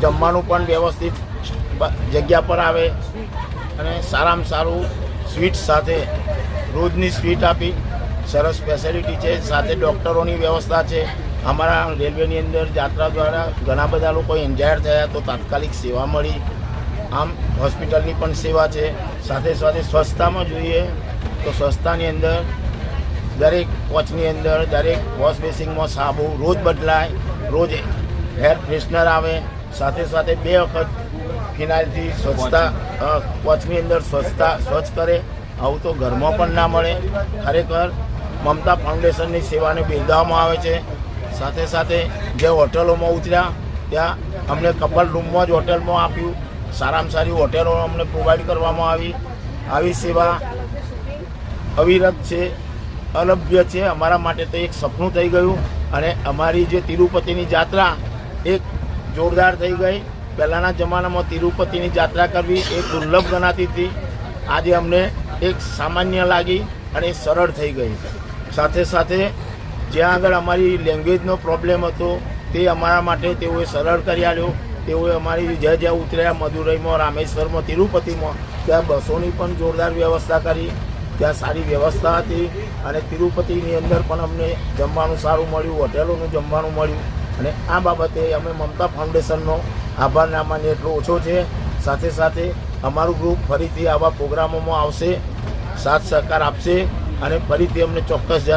જમવાનું પણ વ્યવસ્થિત જગ્યા પર આવે અને સારામાં સારું સ્વીટ સાથે રોજની સ્વીટ આપી સરસ ફેસિલિટી છે. સાથે ડૉક્ટરોની વ્યવસ્થા છે. અમારા રેલવેની અંદર યાત્રા દ્વારા ઘણા બધા લોકો એન્જાયર થયા તો તાત્કાલિક સેવા મળી. આમ હોસ્પિટલની પણ સેવા છે. સાથે સાથે સ્વચ્છતામાં જોઈએ તો સ્વચ્છતાની અંદર દરેક વોચની અંદર દરેક વોશ બેસિંગમાં સાબુ રોજ બદલાય, રોજ હેર ફ્રેશનર આવે. સાથે સાથે 2 વખત ફિનાઇલથી સ્વચ્છતા વોચની અંદર સ્વચ્છ કરે. આવું તો ઘરમાં પણ ના મળે. ખરેખર મમતા ફાઉન્ડેશનની સેવાને બિરદાવવામાં આવે છે. સાથે સાથે જે હોટલોમાં ઉતર્યા ત્યાં અમને કપલ રૂમમાં જ હોટલમાં આપ્યું. સારામાં સારી હોટેલો અમને પ્રોવાઈડ કરવામાં આવી. આવી સેવા અવિરત છે, અલભ્ય છે. અમારા માટે તો એક સપનું થઈ ગયું અને અમારી જે તિરુપતિની યાત્રા એક જોરદાર થઈ ગઈ. પહેલાંના જમાનામાં તિરુપતિની યાત્રા કરવી એક દુર્લભ ગણાતી હતી. આજે અમને એક સામાન્ય લાગી અને સરળ થઈ ગઈ. સાથે સાથે જ્યાં આગળ અમારી લેંગ્વેજનો પ્રોબ્લેમ હતો તે અમારા માટે તેઓએ સરળ કરી આપ્યો. તેઓએ અમારી જ્યાં ઉતર્યા મદુરઈમાં, રામેશ્વરમાં, તિરુપતિમાં ત્યાં બસોની પણ જોરદાર વ્યવસ્થા કરી. ત્યાં સારી વ્યવસ્થા હતી અને તિરુપતિની અંદર પણ અમને જમવાનું સારું મળ્યું, હોટેલોનું જમવાનું મળ્યું. અને આ બાબતે અમે મમતા ફાઉન્ડેશનનો આભાર ના માનીએ એટલો ઓછો છે. સાથે સાથે અમારું ગ્રુપ ફરીથી આવા પ્રોગ્રામોમાં આવશે, સાથ સહકાર આપશે અને ફરીથી અમને ચોક્કસ જણાવ.